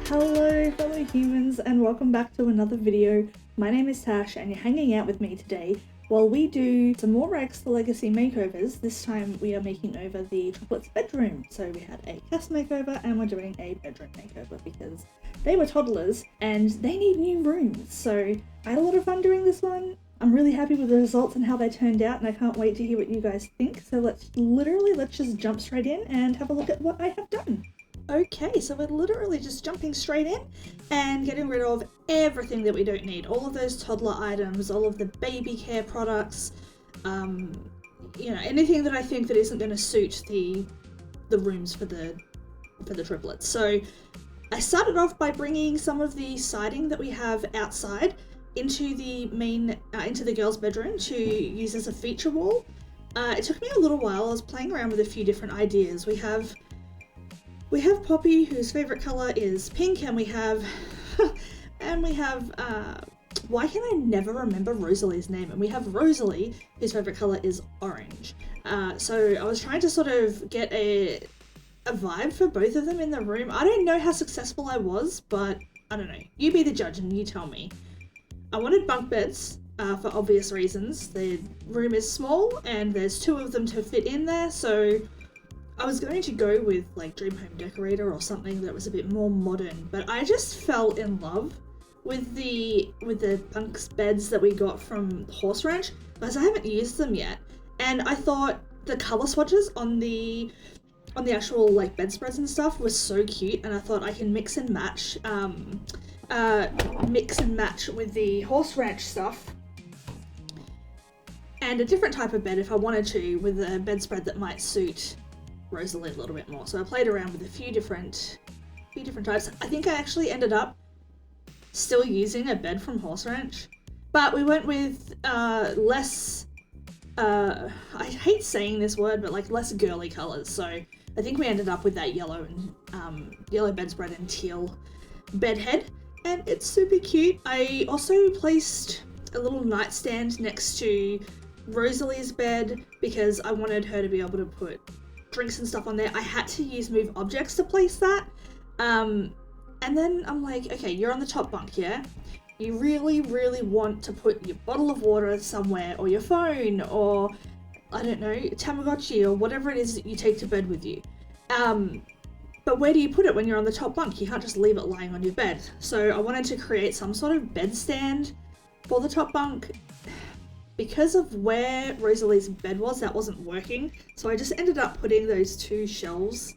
Hello fellow humans and welcome back to another video. My name is Tash and you're hanging out with me today while we do some more Rags to Legacy makeovers. This time we are making over the triplets' bedroom. So we had a cast makeover and we're doing a bedroom makeover because they were toddlers and they need new rooms. So I had a lot of fun doing this one. I'm really happy with the results and how they turned out and I can't wait to hear what you guys think. So let's just jump straight in and have a look at what I have done. Okay, so we're literally just jumping straight in and getting rid of everything that we don't need. All of those toddler items, all of the baby care products, anything that I think that isn't going to suit the rooms for the triplets. So I started off by bringing some of the siding that we have outside into the into the girls' bedroom to use as a feature wall. It took me a little while. I was playing around with a few different ideas. We have Poppy, whose favorite color is pink, and we have why can I never remember Rosalie's name? And we have Rosalie, whose favorite color is orange. So I was trying to sort of get a vibe for both of them in the room. I don't know how successful I was, but I don't know. You be the judge and you tell me. I wanted bunk beds for obvious reasons. The room is small and there's two of them to fit in there, so I was going to go with like Dream Home Decorator or something that was a bit more modern, but I just fell in love with the bunk beds that we got from Horse Ranch because I haven't used them yet. And I thought the color swatches on the actual like bedspreads and stuff was so cute, and I thought I can mix and match with the Horse Ranch stuff and a different type of bed if I wanted to, with a bedspread that might suit Rosalie a little bit more. So I played around with a few different types. I think I actually ended up still using a bed from Horse Ranch, but we went with less I hate saying this word, but like less girly colors. So I think we ended up with that yellow and yellow bedspread and teal bed head, and it's super cute. I also placed a little nightstand next to Rosalie's bed because I wanted her to be able to put drinks and stuff on there. I had to use move objects to place that. And then I'm like, okay, you're on the top bunk, yeah? You really, really want to put your bottle of water somewhere, or your phone, or I don't know, Tamagotchi, or whatever it is that you take to bed with you. But where do you put it when you're on the top bunk? You can't just leave it lying on your bed. So I wanted to create some sort of bed stand for the top bunk. Because of where Rosalie's bed was, that wasn't working. So I just ended up putting those two shelves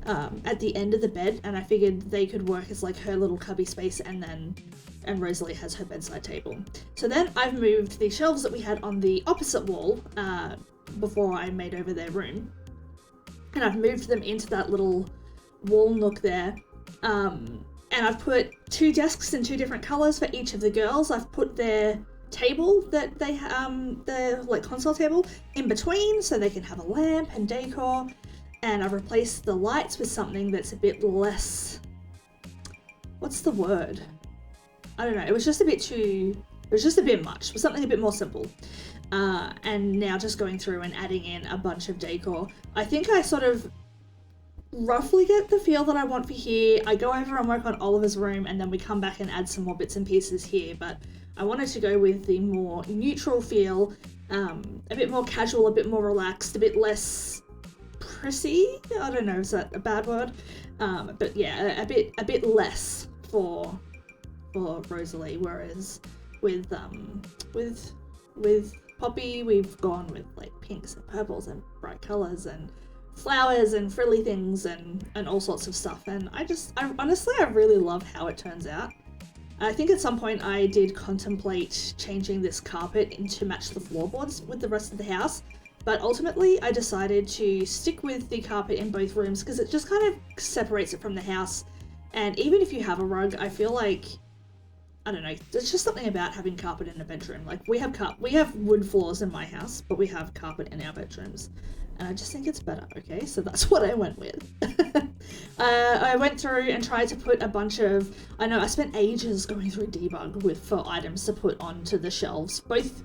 at the end of the bed, and I figured they could work as like her little cubby space, and Rosalie has her bedside table. So then I've moved the shelves that we had on the opposite wall before I made over their room, and I've moved them into that little wall nook there. And I've put two desks in two different colors for each of the girls. I've put their table that they the like console table in between so they can have a lamp and decor, and I've replaced the lights with something that's a bit less, what's the word, I don't know, it was just a bit much, but something a bit more simple. And now just going through and adding in a bunch of decor. I think I sort of roughly get the feel that I want for here. I go over and work on Oliver's room and then we come back and add some more bits and pieces here, but I wanted to go with the more neutral feel, a bit more casual, a bit more relaxed, a bit less prissy. I don't know, is that a bad word? But yeah, a bit less for Rosalie. Whereas with Poppy, we've gone with like pinks and purples and bright colors and flowers and frilly things and all sorts of stuff. And I honestly really love how it turns out. I think at some point I did contemplate changing this carpet to match the floorboards with the rest of the house, but ultimately I decided to stick with the carpet in both rooms because it just kind of separates it from the house. And even if you have a rug, I feel like, I don't know, there's just something about having carpet in a bedroom. Like we have wood floors in my house, but we have carpet in our bedrooms. And I just think it's better, okay? So that's what I went with. I went through and tried to put a bunch of, I spent ages going through debug for items to put onto the shelves, both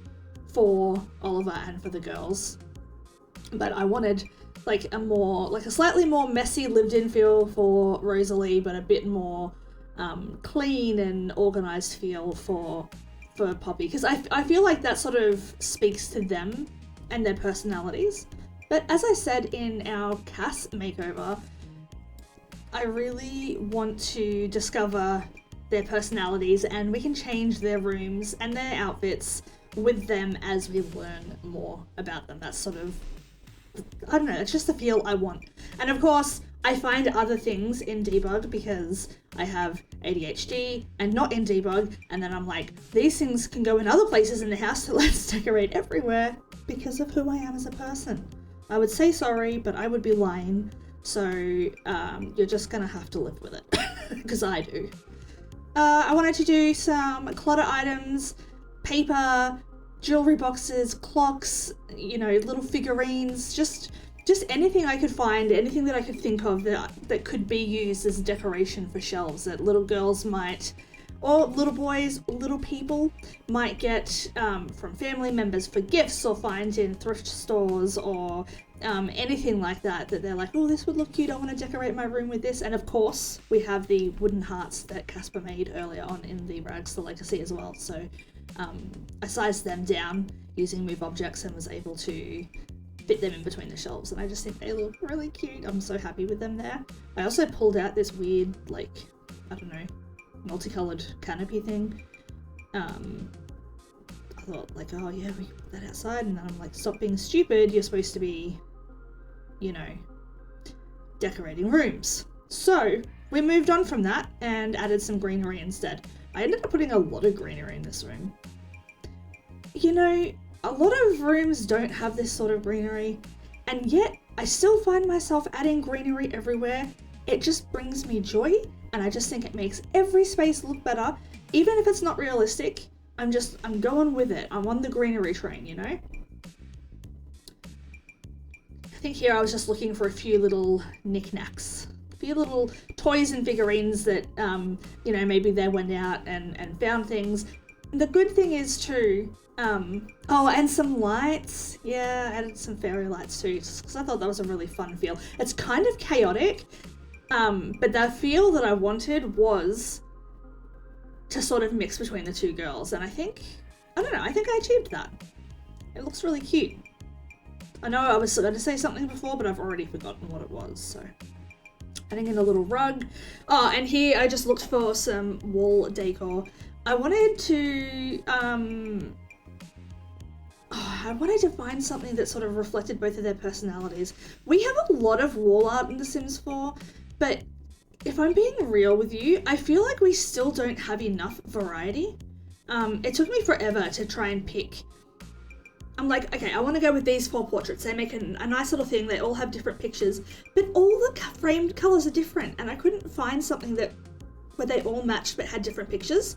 for Oliver and for the girls. But I wanted like a slightly more messy lived in feel for Rosalie, but a bit more clean and organized feel for Poppy, because I feel like that sort of speaks to them and their personalities. But as I said in our Cass makeover, I really want to discover their personalities, and we can change their rooms and their outfits with them as we learn more about them. That's sort of, I don't know, it's just the feel I want. And of course, I find other things in Debug because I have ADHD and not in Debug, and then I'm like, these things can go in other places in the house, so let's decorate everywhere because of who I am as a person. I would say sorry, but I would be lying, so you're just gonna have to live with it, because I do. I wanted to do some clutter items, paper, jewelry boxes, clocks, you know, little figurines, just anything I could find, anything that I could think of that could be used as decoration for shelves that little girls might, or little boys, little people might get from family members for gifts, or find in thrift stores, or anything like that they're like, oh, this would look cute, I want to decorate my room with this. And of course, we have the wooden hearts that Casper made earlier on in the Rags to Legacy as well. So I sized them down using Move Objects and was able to fit them in between the shelves, and I just think they look really cute. I'm so happy with them there. I also pulled out this weird, like, I don't know, multicolored canopy thing. I thought, like, oh yeah, we put that outside, and then I'm like, stop being stupid, you're supposed to be, you know, decorating rooms. So we moved on from that and added some greenery instead. I ended up putting a lot of greenery in this room. You know, a lot of rooms don't have this sort of greenery, and yet I still find myself adding greenery everywhere. It just brings me joy, and I just think it makes every space look better. Even if it's not realistic, I'm going with it. I'm on the greenery train, you know? I think here I was just looking for a few little knickknacks, a few little toys and figurines that, you know, maybe they went out and found things. The good thing is too, oh, and some lights. Yeah, I added some fairy lights too, because I thought that was a really fun feel. It's kind of chaotic, but the feel that I wanted was to sort of mix between the two girls, and I think I achieved that. It looks really cute. I know I was going to say something before, but I've already forgotten what it was, so. Adding in a little rug. Oh, and here I just looked for some wall decor. I wanted to, I wanted to find something that sort of reflected both of their personalities. We have a lot of wall art in The Sims 4, but if I'm being real with you, I feel like we still don't have enough variety. It took me forever to try and pick. I'm like, okay, I want to go with these 4 portraits. They make a nice little thing. They all have different pictures, but all the framed colors are different, and I couldn't find something where they all matched but had different pictures.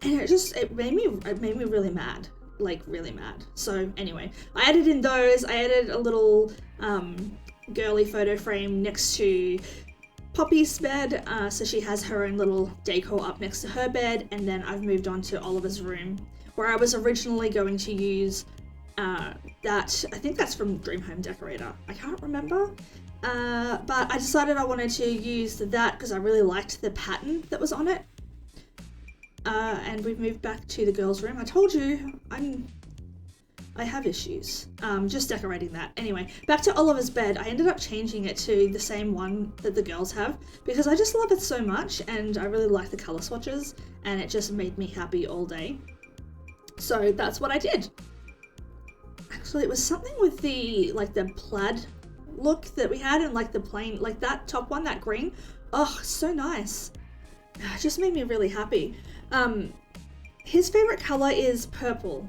And it made me really mad, like really mad. So anyway, I added in those. I added a little girly photo frame next to Poppy's bed, so she has her own little decor up next to her bed. And then I've moved on to Oliver's room, where I was originally going to use that, I think that's from Dream Home Decorator. I can't remember. But I decided I wanted to use that because I really liked the pattern that was on it. And we've moved back to the girls' room. I told you, I have issues. Just decorating that. Anyway, back to Oliver's bed. I ended up changing it to the same one that the girls have because I just love it so much, and I really like the color swatches, and it just made me happy all day. So that's what I did. Actually, it was something with the plaid look that we had, and like the plain, like that top one, that green. Oh, so nice. It just made me really happy. His favorite color is purple,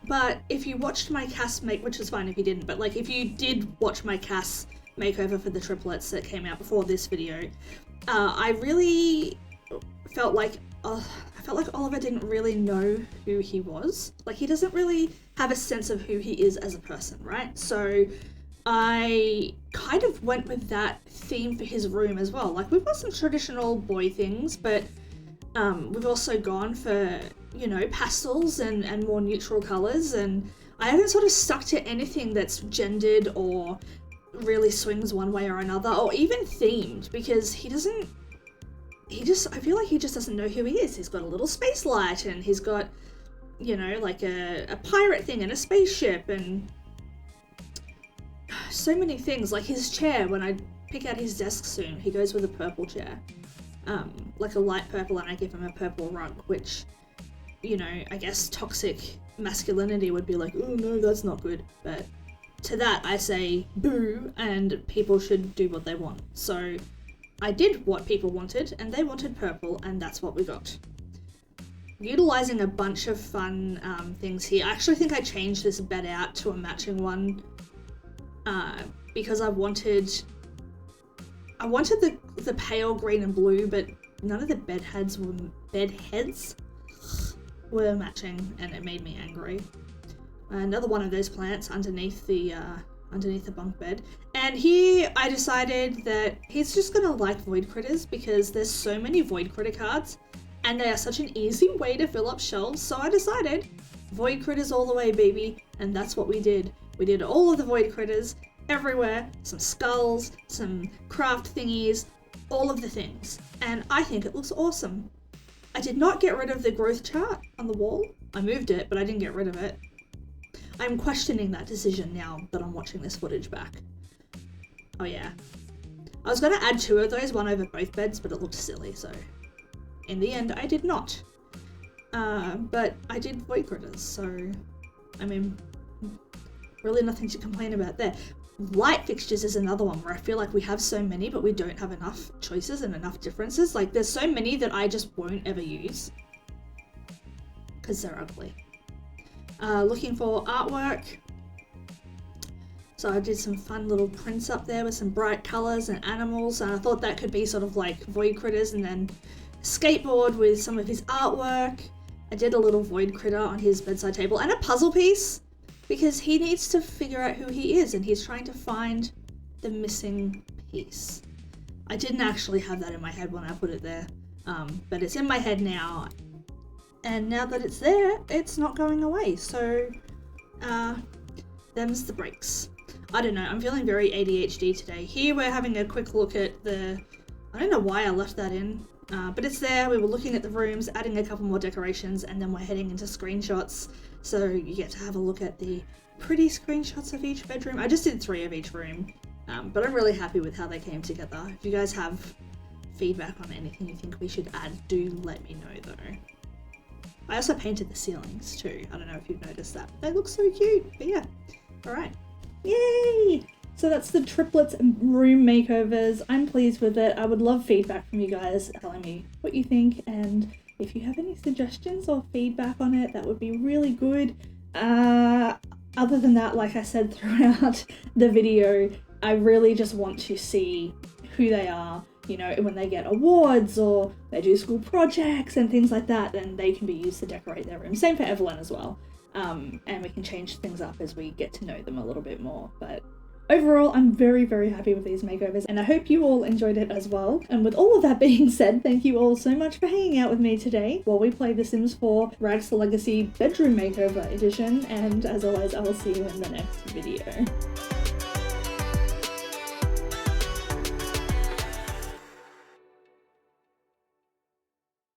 but if you watched my Cass which is fine if you didn't, but like if you did watch my Cass makeover for the triplets that came out before this video, I really felt like Oliver didn't really know who he was. Like, he doesn't really have a sense of who he is as a person, right? So I kind of went with that theme for his room as well. Like, we've got some traditional boy things, but we've also gone for, you know, pastels and more neutral colors, and I haven't sort of stuck to anything that's gendered or really swings one way or another, or even themed, because he I feel like he just doesn't know who he is. He's got a little space light, and he's got, you know, like a pirate thing and a spaceship, and so many things. Like his chair, when I pick out his desk soon, he goes with a purple chair. Like a light purple, and I give him a purple rug, which, you know, I guess toxic masculinity would be like, oh no, that's not good. But to that I say boo, and people should do what they want. So I did what people wanted, and they wanted purple, and that's what we got. Utilizing a bunch of fun things here. I actually think I changed this bed out to a matching one because I wanted the pale green and blue, but none of the bed heads were matching, and it made me angry. Another one of those plants underneath the bunk bed. And here I decided that he's just gonna like Void Critters because there's so many Void Critter cards and they are such an easy way to fill up shelves, so I decided Void Critters all the way, baby, and that's what we did. We did all of the Void Critters everywhere, some skulls, some craft thingies, all of the things, and I think it looks awesome. I did not get rid of the growth chart on the wall. I moved it, but I didn't get rid of it. I'm questioning that decision now that I'm watching this footage back. Oh yeah. I was going to add 2 of those, one over both beds, but it looked silly, so in the end I did not. But I did Void Critters, so I mean, really nothing to complain about there. Light fixtures is another one where I feel like we have so many, but we don't have enough choices and enough differences. Like there's so many that I just won't ever use because they're ugly. Looking for artwork. So I did some fun little prints up there with some bright colours and animals, and I thought that could be sort of like Void Critters, and then a skateboard with some of his artwork. I did a little Void Critter on his bedside table and a puzzle piece because he needs to figure out who he is and he's trying to find the missing piece. I didn't actually have that in my head when I put it there, but it's in my head now. And now that it's there, it's not going away. So, them's the breaks. I don't know, I'm feeling very ADHD today. Here we're having a quick look at I don't know why I left that in, but it's there. We were looking at the rooms, adding a couple more decorations, and then we're heading into screenshots. So you get to have a look at the pretty screenshots of each bedroom. I just did 3 of each room, but I'm really happy with how they came together. If you guys have feedback on anything you think we should add, do let me know though. I also painted the ceilings too. I don't know if you've noticed that. They look so cute. But yeah. Alright. Yay! So that's the triplets room makeovers. I'm pleased with it. I would love feedback from you guys telling me what you think, and if you have any suggestions or feedback on it, that would be really good. Other than that, like I said throughout the video, I really just want to see who they are. You know, when they get awards or they do school projects and things like that, then they can be used to decorate their room. Same for Evelyn as well. And we can change things up as we get to know them a little bit more. But overall, I'm very, very happy with these makeovers, and I hope you all enjoyed it as well. And with all of that being said, thank you all so much for hanging out with me today while we play The Sims 4 Rags to Legacy Bedroom Makeover Edition. And as always, I will see you in the next video.